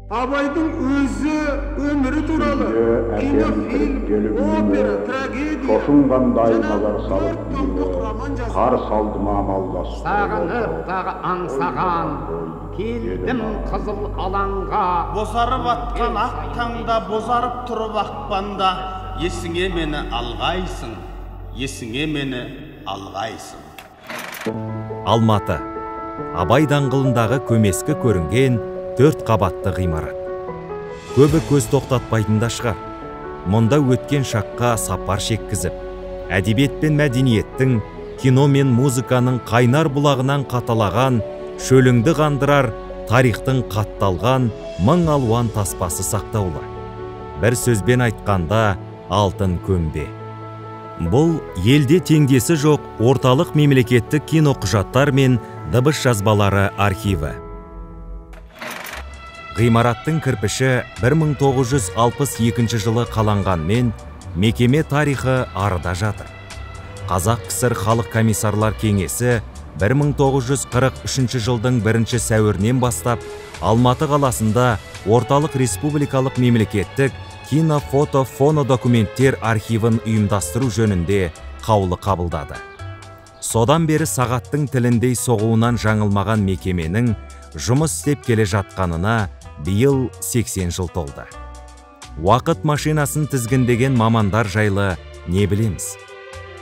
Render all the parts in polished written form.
Абайдың өзі өмірі туралы кинофильм, опера, трагедия Шошын қандай назар салып қарсы алдыма амалдас. Сағынып дағы аңсаған, келдім қызыл алаңға. Бозарып атқан ақ таңда, бозарып тұрып ақпанда, есіңе мені алғайсың, есіңе мені алғайсың. Алматы. Абай даңғылындағы көмескі көрінген 4 қабатты ғимарат. Көбі көз тоқтатпайтында шығар. Мұнда өткен шаққа сапар шеккізіп, әдебиет пен мәдениеттің, кино мен музыканың қайнар бұлағынан қаталаған, шөліңді қандырар тарихтың қатталған мың алуан таспасы сақтаулы. Бір сөзбен айтқанда алтын көмбе. Бұл елде теңдесі жоқ орталық мемлекеттік кино құжаттар мен дыбыс жазбалары архиві. Ғимараттың кірпіші 1962 жылы қаланғанмен, мекеме тарихы арыда жатыр. Қазақ КСР Халық комиссарлар кеңесі 1943 жылдың 1 сәуірінен бастап Алматы қаласында орталық республикалық мемлекеттік кино, фото, фонодокументтер архивін ұйымдастыру жөнінде қаулы қабылдады. Содан бері сағаттың тіліндей соғуынан жаңылмаған мекеменің жұмыс істеп келе жатқанына биыл 80 жыл толды. Уақыт машинасын тізгіндеген мамандар жайлы не білеміз?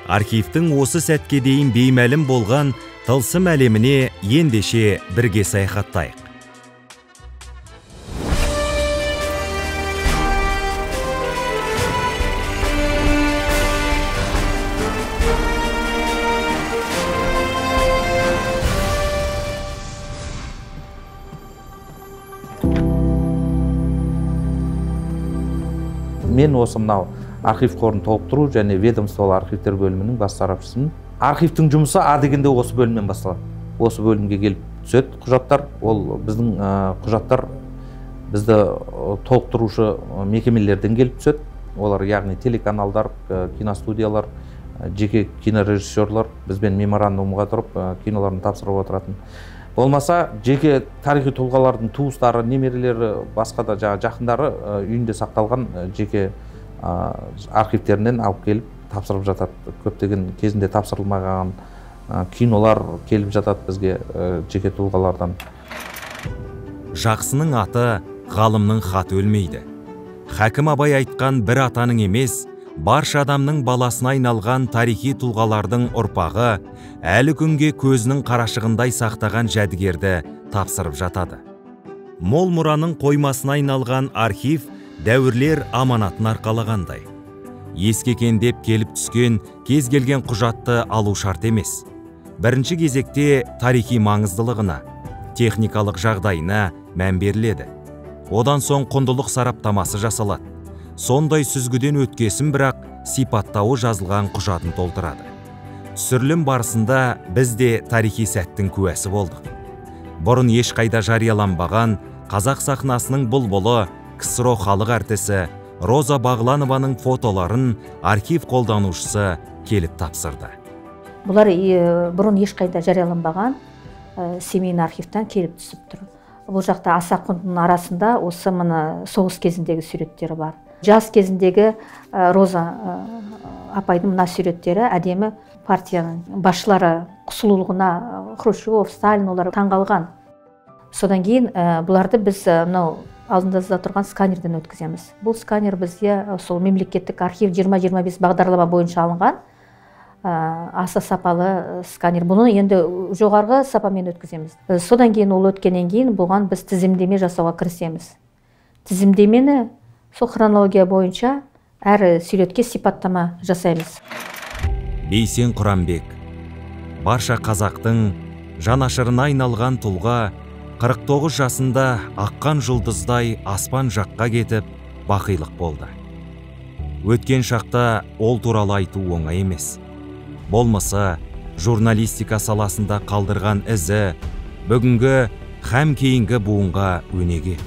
Архивтің осы сәтке дейін беймәлім болған тылсым әлеміне ендеше бірге саяхаттайық. Мен осы мынау архив қорын толықтыру және ведомстволы архивтер бөлімінің бас сарапшысымын. Архивтің жұмысы А дегенде осы бөлімнен басталады. Осы бөлімге келіп түседі құжаттар. Ол біздің құжаттар бізді толықтырушы мекемелерден келіп түседі. Олар яғни телеканалдар, киностудиялар, жеке кинорежиссерлар бізбен меморандумға тұрып киноларын тапсырып отыратын. Болмаса, жеке тарихи тұлғалардың туыстары, немерелері, басқа да жақындары үйінде сақталған жеке архивтерінен алып келіп тапсырып жатады. Көптеген кезінде тапсырылмаған кинолар келіп жатады бізге жеке тұлғалардан. Жақсының аты ғалымның хаты өлмейді. Хәкім Абай айтқан бір атаның емес, барша адамның баласына айналған тарихи тұлғалардың ұрпағы әлі күнге көзінің қарашығындай сақтаған жәдігерді тапсырып жатады. Мол мұраның қоймасына айналған архив дәуірлер аманатын арқалағандай. Ескекендеп келіп түскен кез келген құжатты алу шарт емес. Бірінші кезекте тарихи маңыздылығына, техникалық жағдайына мән беріледі. Одан соң құндылық сараптамасы жасалады. Сондай сүзгіден өткесін бірақ сипаттауы жазылған құжатын толтырады. Түсірілім барысында біз де тарихи сәттің куәсі болдық. Бұрын ешқайда жарияланбаған қазақ сахнасының бұлбұлы КСРО халық әртісі Роза Бағланованың фотоларын архив қолданушысы келіп тапсырды. Бұлар бұрын ешқайда жарияланбаған семейный архивтан келіп түсіп тұр. Бұл жақта аса құндының арасында осы мына соғыс кезіндегі суреттері бар. Жас кезіндегі Роза апайдың мына суреттері әдемі партияның басшылары сұлулығына Хрущев, Сталин олар таңғалған. Содан кейін бұларды біз мынау алдымызда тұрған сканерден өткіземіз. Бұл сканер бізге сол мемлекеттік архив 20-25 бағдарлама бойынша алынған аса сапалы сканер. Бұны енді жоғарғы сапамен өткіземіз. Содан кейін ол өткеннен кейін бұған біз тізімдеме жасауға кірісеміз. Тізімдемені сол хронология бойынша әр суретке сипаттама жасаймыз. Бейсен Құранбек. Барша қазақтың жанашырына айналған тұлға 49 жасында аққан жұлдыздай аспан жаққа кетіп бақилық болды. Өткен шақта ол туралы айту оңай емес. Болмысы, журналистика саласында қалдырған ізі, бүгінгі һәм кейінгі буынға өнеге.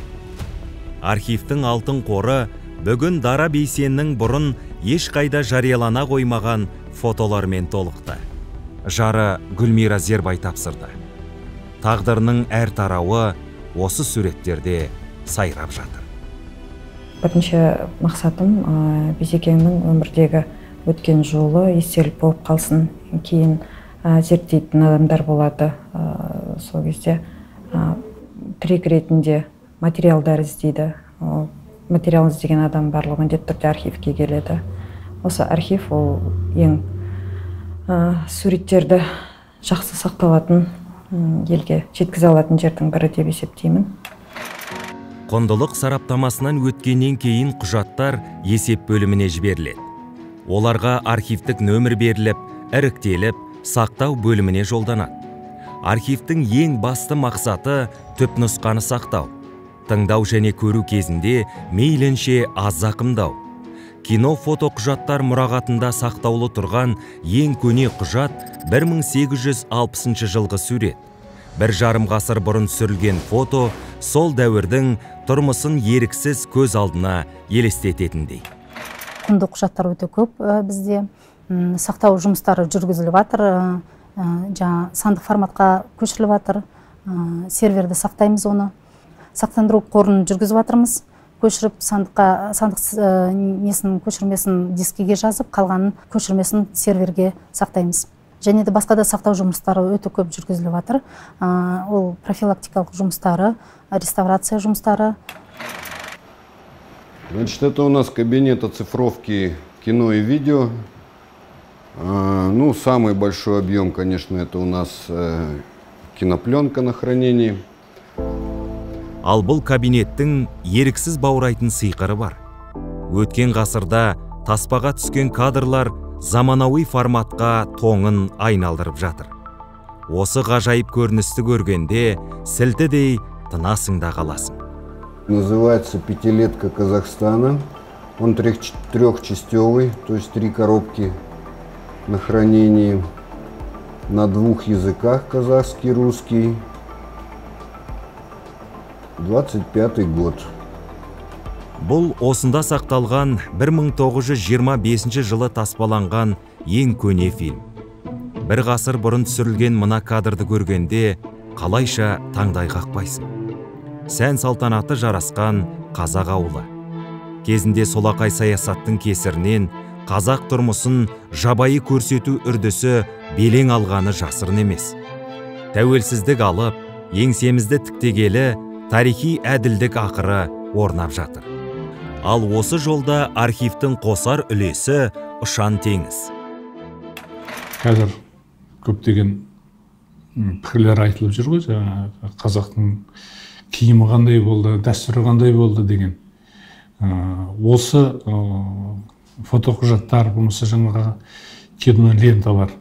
Архивтің алтын қоры бүгін Дара Бейсеннің бұрын ешқайда жариялана қоймаған фотолармен толықты. Жары Гүлмира Зербай тапсырды. Тағдырының әр тарауы осы суреттерде сайрап жатыр. Бірінші мақсатым Бизекеңнің өмірдегі өткен жолы естелік болып қалсын. Кейін зерттейтін адамдар болады. Сол кезде тірек ретінде материалдар іздейді. Материал іздеген адам барлығы міндетті түрде архивке келеді. Осы архив ол ең суреттерді жақсы сақталатын, елге жеткізе алатын жердің бірі деп есептеймін. Құндылық сараптамасынан өткеннен кейін құжаттар есеп бөліміне жіберіледі. Оларға архивтік нөмір беріліп, іріктеліп, сақтау бөліміне жолданады. Архивтің ең басты мақсаты түпнұсқаны сақтау. Тыңдау және көру кезінде мейлінше аз зақымдау. Кино фотоқұжаттар мұрағатында сақтаулы тұрған ең көне құжат 1860 жылғы сурет. 1,5 ғасыр бұрын түсірілген фото сол дәуірдің тұрмысын еріксіз көз алдына елестететіндей. Құнды құжаттар өте көп бізде. Сақтау жұмыстары жүргізіліп жатыр. Сандық форматқа көшіріліп жатыр. Серверді сақтаймыз оны. Сақтандыру қорын жүргізіп жатырмыз. Көшіріп сандық көшірмесін дискіге жазып, қалғанын көшірмесін серверге сақтаймыз. Және де басқа да сақтау жұмыстары өте көп жүргізіліп жатыр. Ол профилактикалық жұмыстары, реставрация жұмыстары. Значит, это у нас кабинет оцифровки кино и видео. Ну, самый большой объем, конечно, это у нас кинопленка на хранении. Ал бұл кабинеттің еріксіз баурайтын сиқыры бар. Өткен ғасырда таспаға түскен кадрлар заманауи форматқа тоңын айналдырып жатыр. Осы ғажайып көріністі көргенде сілтідей тынасың да қаласың. Называется «Пятилетка Казахстана». Он трехчастевый, то есть 3 коробки на хранении на 2 языках, казахский и русский. 25 год. Бұл осында сақталған 1925 жылы таспаланған ең көне фильм. 1 ғасыр бұрын түсірілген мына кадрды көргенде қалайша таңдай қақпайсың. Сән салтанаты жарасқан қазақ ауылы. Кезінде солақай саясаттың кесірінен қазақ тұрмысын жабайы көрсету үрдісі белең алғаны жасырын емес. Тәуелсіздік алып, еңсемізді тіктегелі тарихи әділдік ақыры орнап жатыр. Ал осы жолда архивтің қосар үлесі ұшан теңіз. Қазір көптеген пікірлер айтылып жүр ғой, қазақтың киімі қандай болды, дәстүрі қандай болды деген. Осы фотоқұжаттар, болмаса жаңағы кино ленталар,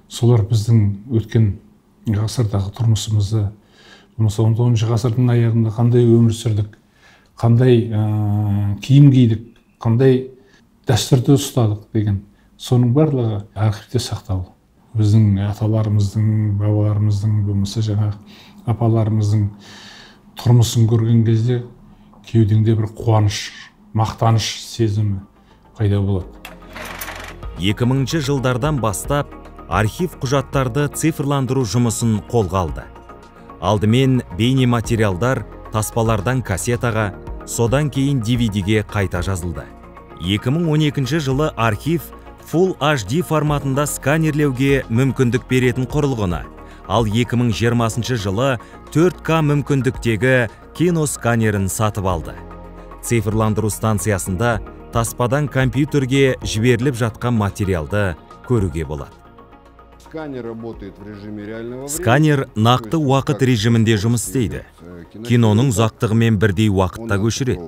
солар біздің өткен ғасырдағы тұрмысымызды, 19 ғасырдың аяғында қандай өмір сүрдік, қандай киім кидік, қандай дәстүрді ұстадық деген. Соның барлығы архивте сақтаулы. Біздің аталарымыздың, бабаларымыздың, болмаса жаңағы апаларымыздың тұрмысын көрген кезде кеудеңде бір қуаныш, мақтаныш сезімі пайда болады. 2000 жылдардан бастап архив құжаттарды цифрландыру жұмысын қолға алды. Алдымен бейне материалдар таспалардан кассетаға, содан кейін DVD-ге қайта жазылды. 2012 жылы архив Full HD форматында сканерлеуге мүмкіндік беретін құрылғыны, ал 2020 жылы 4К мүмкіндіктегі киносканерін сатып алды. Цифрландыру станциясында таспадан компьютерге жіберіліп жатқан материалды көруге болады. Сканер нақты уақыт режимінде жұмыс істейді. Киноның ұзақтығымен бірдей уақытта көшіреді.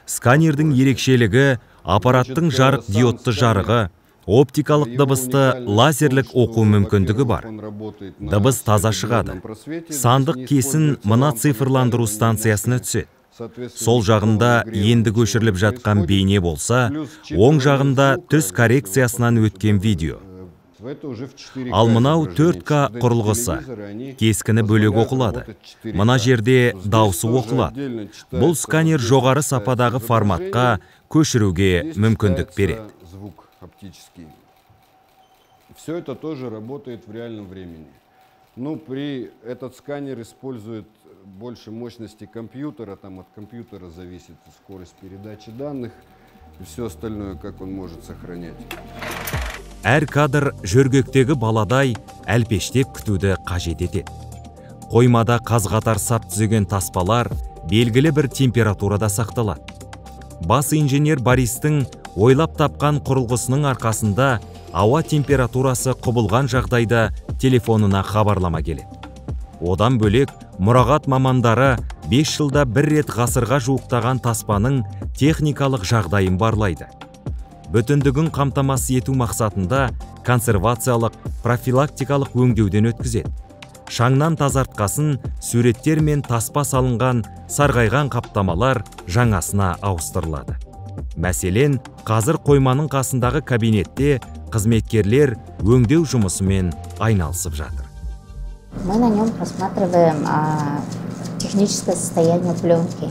Сканердің ерекшелігі аппараттың жарық диодты жарығы, оптикалық дыбысты лазерлік оқу мүмкіндігі бар. Дыбыс таза шығады. Сандық кесін мына цифрландыру станциясына түседі. Сол жағында енді көшіріліп жатқан бейне болса, оң жағында түс коррекциясынан өткен видео. Ал мынау 4К құрылғысы, кескіні бөлек оқылады. Мына жерде дауысы оқылады. Бұл сканер жоғары сападағы форматқа көшіруге мүмкіндік береді. Все это тоже работает в реальном времени. Ну, этот сканер использует больше мощности компьютера, там от компьютера зависит скорость передачи данных и все остальное, как он может сохранять. Әр кадр жөргектегі баладай әлпештеп күтуді қажет етеді. Қоймада қаз-қатар сап түзеген таспалар белгілі бір температурада сақталады. Бас инженер Бористің ойлап тапқан құрылғысының арқасында ауа температурасы құбылған жағдайда телефонына хабарлама келеді. Одан бөлек мұрағат мамандары 5 жылда бір рет ғасырға жуықтаған таспаның техникалық жағдайын барлайды. Бүтіндігін қамтамасыз ету мақсатында консервациялық, профилактикалық өңдеуден өткізеді. Шаңнан тазартқасын суреттер мен таспа салынған сарғайған қаптамалар жаңасына ауыстырылады. Мәселен, қазір қойманың қасындағы кабинетте қызметкерлер өңдеу жұмысымен айналысып жатыр. Мы на нем просматриваем техническое состояние пленки.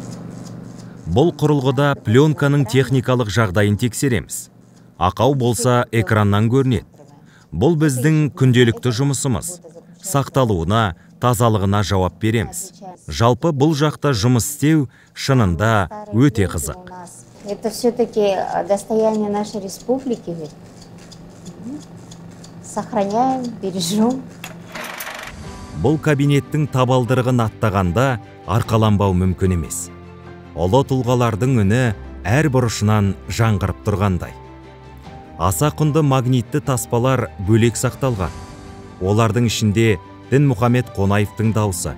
Бұл құрылғыда пленканың техникалық жағдайын тексереміз. Ақау болса экраннан көрінеді. Бұл біздің күнделікті жұмысымыз. Сақталуына, тазалығына жауап береміз. Жалпы бұл жақта жұмыс істеу шынында өте қызық. Это все-таки достояние нашей республики. Сохраняем, бережем. Бұл кабинеттің табалдырығын аттағанда арқаланбау мүмкін емес. Ұлы тұлғалардың үні әр бұрышынан жаңғырып тұрғандай. Аса құнды магнитті таспалар бөлек сақталған. Олардың ішінде Дінмұхамед Қонаевтың дауысы,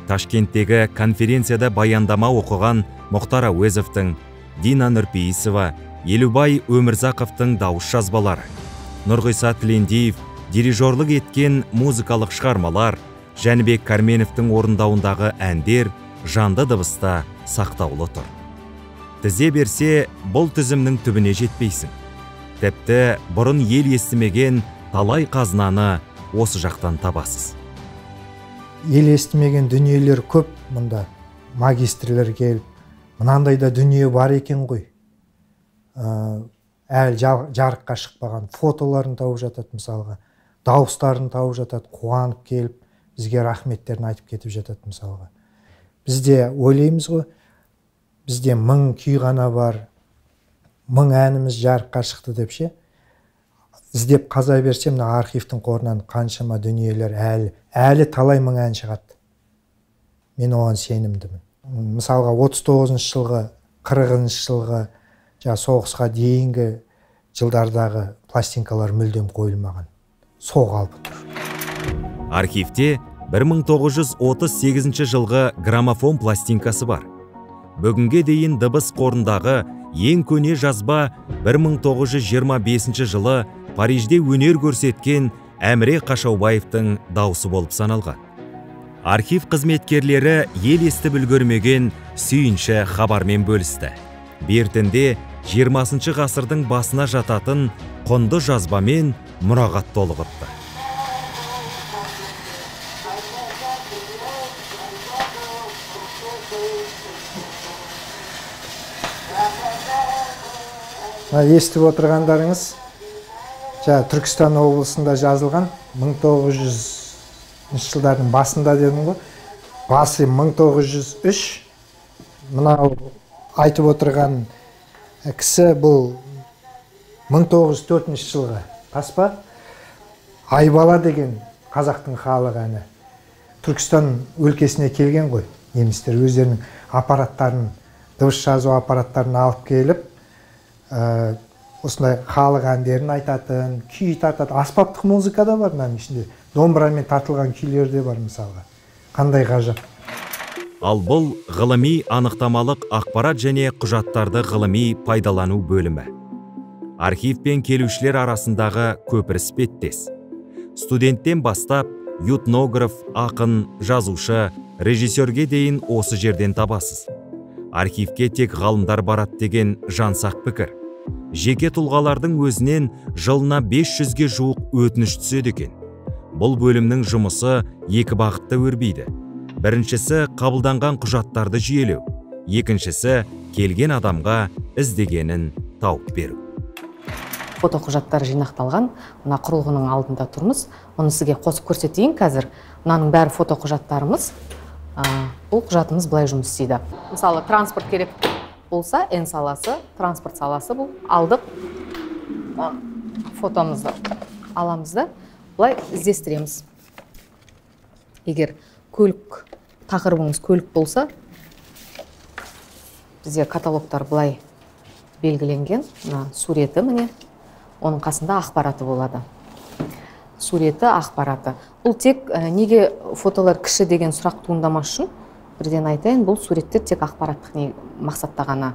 Ташкенттегі конференцияда баяндама оқыған Мұхтар Әуезовтың, Дина Нұрпейісова, Елубай Өмірзақовтың дауыс жазбалары, Нұрғиса Тілендиев дирижерлік еткен музыкалық шығармалар, Жәнібек Кәрменовтің орындауындағы әндер жанды дыбыста сақтаулы тұр. Тізе берсе, бұл тізімнің түбіне жетпейсің. Тіпті бұрын ел естімеген талай қазынаны осы жақтан табасыз. Ел естімеген дүниелер көп мұнда. Магистрлер келіп, мынандай да дүние бар екен ғой. Әл жарыққа шықпаған фотоларын тауып жатады мысалға. Дауыстарын тауып жатады, қуанып келіп, бізге рахметтерін айтып кетіп жатады мысалға. Бізде ойлаймыз ғой, бізде 1000 күй ғана бар, 1000 әніміз жарыққа шықты деп ше. Іздеп қаза берсем, архивтің қорынан қаншама дүниелер әлі талай 1000 ән шығады. Мен оған сенімдімін. Мысалға 39 жылғы, 40 жылғы, соғысқа дейінгі жылдардағы пластинкалар мүлдем қойылмаған. Сол қалпы тұр. Архивте 1938 жылғы граммофон пластинкасы бар. Бүгінге дейін дыбыс қорындағы ең көне жазба 1925 жылы Парижде өнер көрсеткен Әміре Қашаубаевтың дауысы болып саналған. Архив қызметкерлері ел естіп үлгермеген сүйінші хабармен бөлісті. Бертінде 20 ғасырдың басына жататын құнды жазбамен мұрағат толығыпты. Естіп отырғандарыңыз, Түркістан облысында жазылған 1900 жылдардың басында дедім ғой. Басы 1903. Мынау айтып отырған кісі бұл 1904 жылғы таспа. Айбала деген қазақтың халық әні. Түркістан өлкесіне келген ғой. Немістер өздерінің аппараттарын, дыбыс жазу аппараттарын алып келіп, осындай халық әндерін айтатын, күй тартатын, аспаптық музыка да бар мынаның ішінде. Домбырамен тартылған күйлер де бар мысалға. Қандай ғажап. Ал бұл ғылыми анықтамалық ақпарат және құжаттарды ғылыми пайдалану бөлімі. Архивпен келушілер арасындағы көпір іспеттес. Студенттен бастап, этнограф, ақын, жазушы, режиссерге дейін осы жерден табасыз. Архивке тек ғалымдар барады деген жансақ пікір. Жеке тұлғалардың өзінен жылына 500-ге жуық өтініш түседі екен. Бұл бөлімнің жұмысы екі бағытта өрбейді. Біріншісі қабылданған құжаттарды жүйелеу, екіншісі келген адамға іздегенін тауып беру. Фотоқұжаттар жинақталған, мына құрылғының алдында тұрмыз. Оны сізге қосып көрсетейін қазір. Мынаның бәрі фотоқұжаттарымыз. бұл құжатымыз былай жұмыс істейді. Мысалы, транспорт керек болса, N саласы, транспорт саласы бұл. Алдық, фотомызды аламыз да, былай іздестіреміз. Егер көлік, тақырыбыңыз көлік болса, бізде каталогтар былай белгіленген, суреті міне, оның қасында ақпараты болады. Суреті, ақпараты. Бұл тек неге фотолар кіші деген сұрақ туындамас үшін, бірден айтайын, бұл суреттер тек ақпараттық мақсатта ғана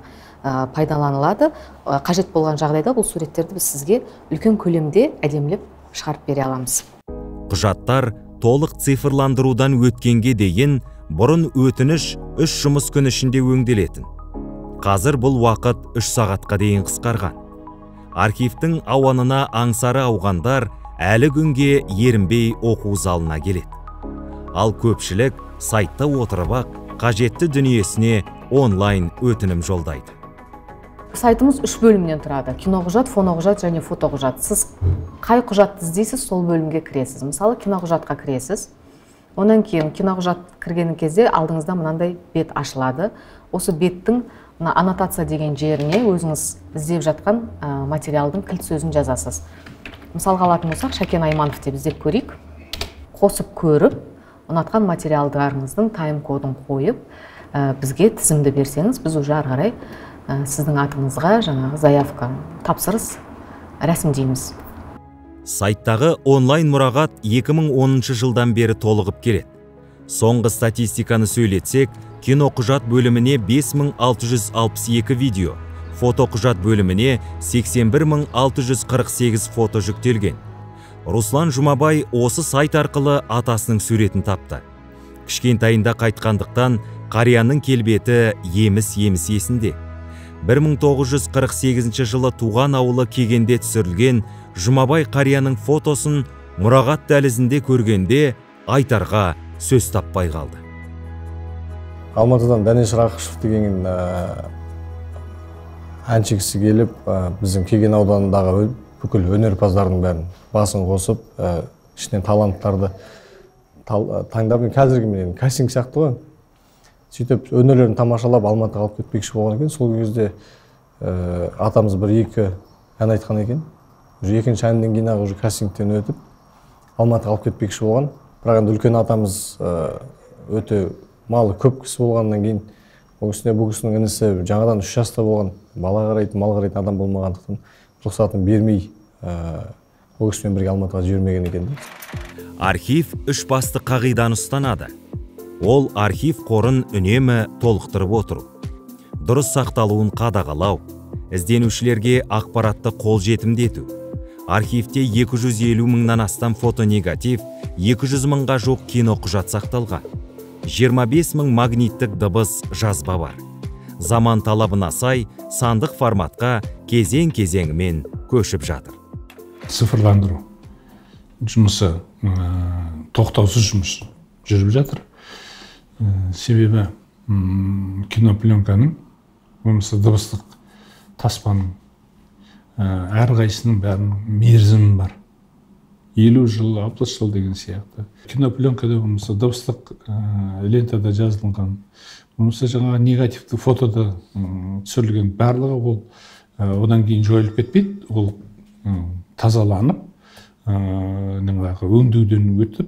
пайдаланылады. Қажет болған жағдайда бұл суреттерді біз сізге үлкен көлемде әдемілеп шығарып бере аламыз. Құжаттар толық цифрландырудан өткенге дейін бұрын өтініш 3 жұмыс күн ішінде өңделетін. Қазір бұл уақыт 3 сағатқа дейін қысқарған. Архивтің ауанына аңсары ауғандар әлі күнге ерінбей оқу залына келеді. Ал көпшілік сайтта отырып-ақ қажетті дүниесіне онлайн өтінім жолдайды. Сайтымыз 3 бөлімнен тұрады. Киноқұжат, фоноқұжат және фотоқұжат. Сіз қай құжатты іздейсіз, сол бөлімге кіресіз. Мысалы, киноқұжатқа кіресіз. Онан кейін киноқұжат кірген кезде алдыңызда мынандай бет ашылады. Осы беттің аннотация деген жеріне өзіңіз іздеп жатқан материалдың кілт сөзін жазасыз. Мысалға алатын болсақ, Шәкен Айманов деп іздеп көрейік. Қосып көріп, ұнатқан материалдарыңыздың тайм-кодын қойып, бізге тізімді берсеңіз, біз уже ары қарай сіздің атыңызға жаңағы заявка, тапсырыс рәсімдейміз. Сайттағы онлайн мұрағат 2010 жылдан бері толығып келеді. Соңғы статистиканы сөйлетсек, киноқұжат бөліміне 5662 видео, фотоқұжат бөліміне 81648 фото жүктелген. Руслан Жұмабай осы сайт арқылы атасының суретін тапты. Кішкентайында қайтқандықтан қарияның келбеті еміс-еміс есінде. 1948 жылы туған ауылы Кегенде түсірілген Жұмабай қарияның фотосын мұрағат дәлізінде көргенде айтарға сөз таппай қалды. Алматыдан Дәнеш Рақышев деген әнші келіп, біздің Кеген ауданындағы бүкіл өнерпаздардың бәрін басын қосып, ішінен таланттарды таңдап, қазіргі кастинг сияқты ғой. Сөйтіп өнерлерін тамашалап Алматыға алып кетпекші болған екен. Сол кезде атамыз бір-екі ән айтқан екен. Екінші әннен кейін уже кастингтен өтіп Алматыға алып кетпекші болған. Бірақ енді үлкен атамыз өте малы көп кісі болғаннан кейін, ол үстіне бұл кісінің інісі жаңадан 3 жаста болған, бала қарайтын, мал қарайтын адам болмағандықтан рұқсатын бермей, ол кісімен бірге Алматыға жібермеген екен. Архив 3 басты қағиданы ұстанады. Ол архив қорын үнемі толықтырып отыру, дұрыс сақталуын қадағалау, ізденушілерге ақпаратты қолжетімді ету. Архивте 250 мыңнан астам фотонегатив, 200 мыңға жоқ киноқұжат сақталған. 25 мың магниттік дыбыс жазба бар. Заман талабына сай сандық форматқа кезең-кезеңімен көшіп жатыр. Цифрландыру жұмысы тоқтаусыз жұмыс жүріп жатыр. Себебі кинопленканың, болмаса дыбыстық таспаның әрқайсының бәрінің мерзімі бар. 50 жыл, 60 жыл деген сияқты. Кинопленкада болмаса дыбыстық лентада жазылған, болмаса жаңағы негативті фотода түсірілген барлығы ол одан кейін жойылып кетпейді. Ол тазаланып, өңдеуден өтіп,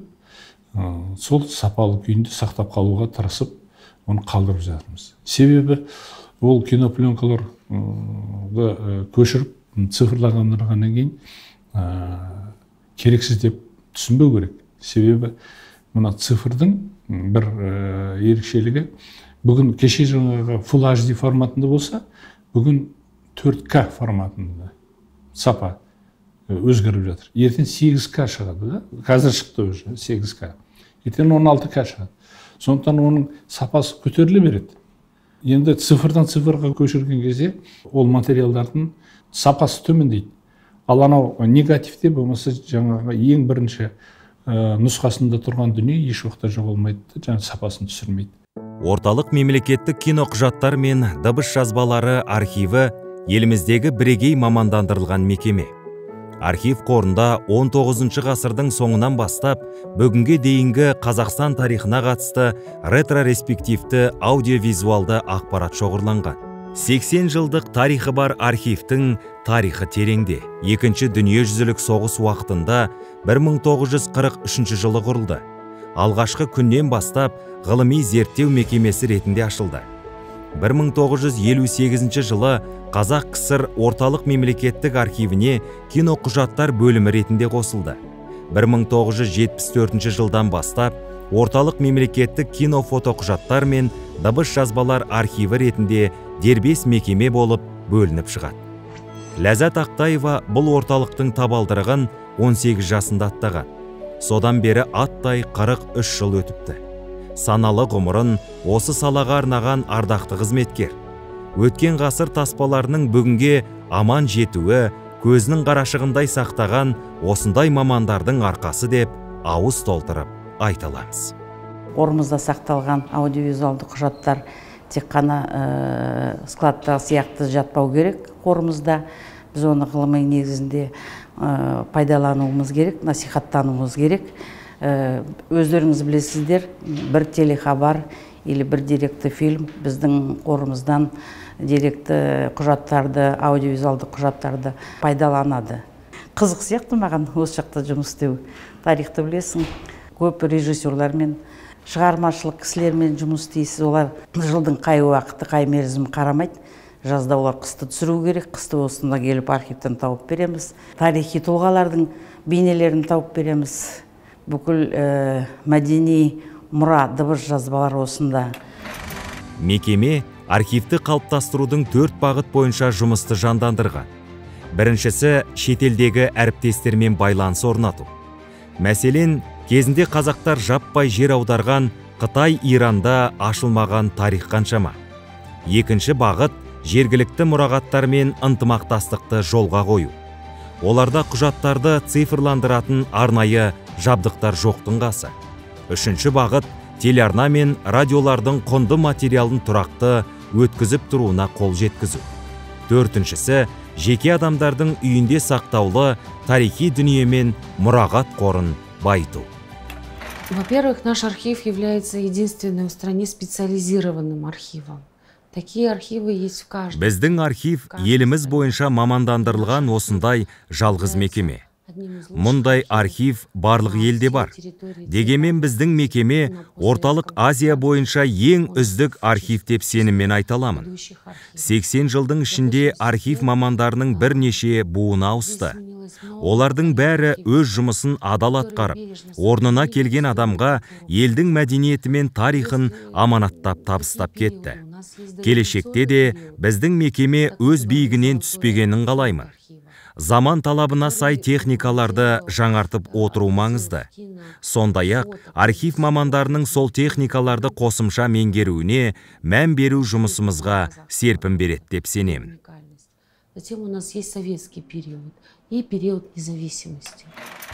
сол сапалы күйінде сақтап қалуға тырысып, оны қалдырып жатырмыз. Себебі ол кинопленкаларды көшіріп, цифрлағаннан кейін керексіз деп түсінбеу керек. Себебі мына цифрдың бір ерекшелігі, бүгін кеше жаңағы Full HD форматында болса, бүгін 4K форматында сапа өзгеріп жатыр. Ертең 8K шығады, да? Қазір шықты уже 8K. Ертең 16K шығады. Сондықтан оның сапасы көтеріле береді. Енді цифрдан цифрға көшірген кезде ол материалдардың сапасы төмендейді. Ал анау негативте болмаса жаңағы ең бірінші нұсқасында тұрған дүние еш уақытта жоғалмайды, жаңағы сапасын түсірмейді. Орталық мемлекеттік киноқұжаттар мен дыбыс жазбалары архиві еліміздегі бірегей мамандандырылған мекеме. Архив қорында 19 ғасырдың соңынан бастап бүгінге дейінгі Қазақстан тарихына қатысты ретрореспективті аудиовизуалды ақпарат шоғырланған. 80 жылдық тарихы бар архивтің тарихы тереңде. Екінші дүниежүзілік соғыс уақытында 1943 жылы құрылды. Алғашқы күннен бастап ғылыми зерттеу мекемесі ретінде ашылды. 1958 жылы Қазақ КСР орталық мемлекеттік архивіне киноқұжаттар бөлімі ретінде қосылды. 1974 жылдан бастап орталық мемлекеттік кинофотоқұжаттар мен дыбыс жазбалар архиві ретінде дербес мекеме болып бөлініп шығады. Ләззат Ақтаева бұл орталықтың табалдырығын 18 жасында аттаған. Содан бері аттай 43 жыл өтіпті. Саналы ғұмырын осы салаға арнаған ардақты қызметкер. Өткен ғасыр таспаларының бүгінге аман жетуі көзінің қарашығындай сақтаған осындай мамандардың арқасы деп ауыз толтырып айта аламыз. Қорымызда сақталған аудиовизуалды құжаттар тек қана складта сияқты жатпау керек. Қорымызда біз оны ғылыми негізінде пайдалануымыз керек, насихаттануымыз керек. Өздеріңіз білесіздер, бір телехабар или бір деректі фильм біздің қорымыздан деректі құжаттарды, аудиовизуалды құжаттарды пайдаланады. Қызық сияқты маған осы жақта жұмыс істеу. Тарихты білесің, көп режиссерлармен, шығармашылық кісілермен жұмыс істейсіз. Олар жылдың қай уақыты, қай мерзімі қарамайды. Жазда олар қысты түсіру керек, қысты осында келіп архивтен тауып береміз. Тарихи тұлғалардың бейнелерін тауып береміз. Бүкіл мәдени мұра, дыбыс жазбалар осында. Мекеме архивті қалыптастырудың 4 бағыт бойынша жұмысты жандандырған. Біріншісі шетелдегі әріптестермен байланыс орнату. Мәселен, кезінде қазақтар жаппай жер аударған Қытай, Иранда ашылмаған тарих қаншама. Екінші бағыт жергілікті мұрағаттармен ынтымақтастықты жолға қою. Оларда құжаттарды цифрландыратын арнайы жабдықтар жоқтың қасы. Үшінші бағыт телеарна мен радиолардың құнды материалын тұрақты өткізіп тұруына қол жеткізу. Төртіншісі жеке адамдардың үйінде сақтаулы тарихи дүние мен мұрағат қорын байыту. Во-первых, наш архив является единственным в стране специализированным архивом. Такие архивы есть в каждом. Біздің архив еліміз бойынша мамандандырылған осындай жалғыз мекеме. Мұндай архив барлық елде бар. Дегенмен біздің мекеме орталық Азия бойынша ең үздік архив деп сеніммен айта аламын. 80 жылдың ішінде архив мамандарының бірнеше буыны ауысты. Олардың бәрі өз жұмысын адал атқарып, орнына келген адамға елдің мәдениеті мен тарихын аманаттап табыстап кетті. Келешекте де біздің мекеме өз биігінен түспегенін қалаймын. Заман талабына сай техникаларды жаңартып отыру маңызды. Сондай-ақ архив мамандарының сол техникаларды қосымша меңгеруіне мән беру жұмысымызға серпін береді деп сенемін. Затем у нас есть советский период и период независимости.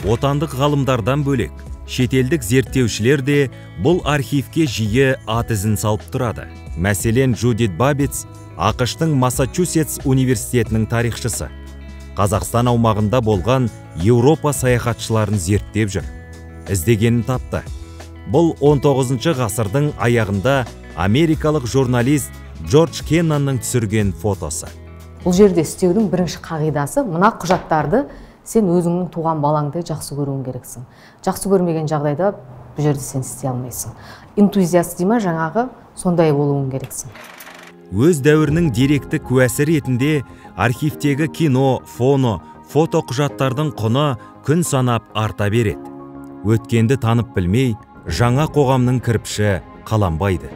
Отандық ғалымдардан бөлек, шетелдік зерттеушілер де бұл архивке жиі ат ізін салып тұрады. Мәселен, Джудит Бабиц, ақш-тың Массачусетс университетінің тарихшысы. Қазақстан аумағында болған Еуропа саяхатшыларын зерттеп жүр. Іздегенін тапты. Бұл 19 ғасырдың аяғында америкалық журналист Джордж Кеннанның түсірген фотосы. Бұл жерде істеудің бірінші қағидасы, мына құжаттарды сен өзіңнің туған балаңдай жақсы көруің керексің. Жақсы көрмеген жағдайда бұл жерде сен істей алмайсың. Энтузиаст дейма жаңағы сондай болуың керексің. Өз дәуірінің деректі куәсі ретінде архивтегі кино, фоно, фото құжаттардың құны күн санап арта береді. Өткенді танып білмей, жаңа қоғамның кірпіші қаланбайды.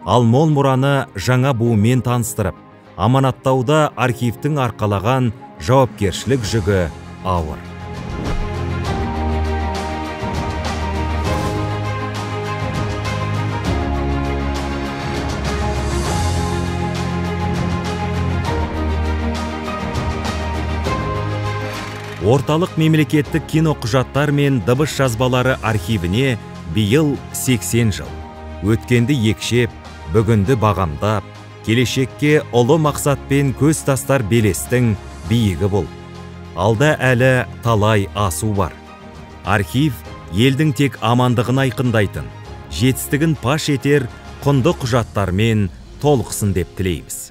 Ал мол мұраны жаңа буымен таныстырып, аманаттауда архивтің арқалаған жауапкершілік жүгі ауыр. Орталық мемлекеттік киноқұжаттар мен дыбыс жазбалары архивіне биыл 80 жыл. Өткенді екшеп, бүгінді бағамдап, келешекке ұлы мақсатпен көз тастар белестің биігі бұл. алда әлі талай асу бар. Архив елдің тек амандығын айқындайтын, жетістігін паш етер құнды құжаттармен толықсын деп тілейміз.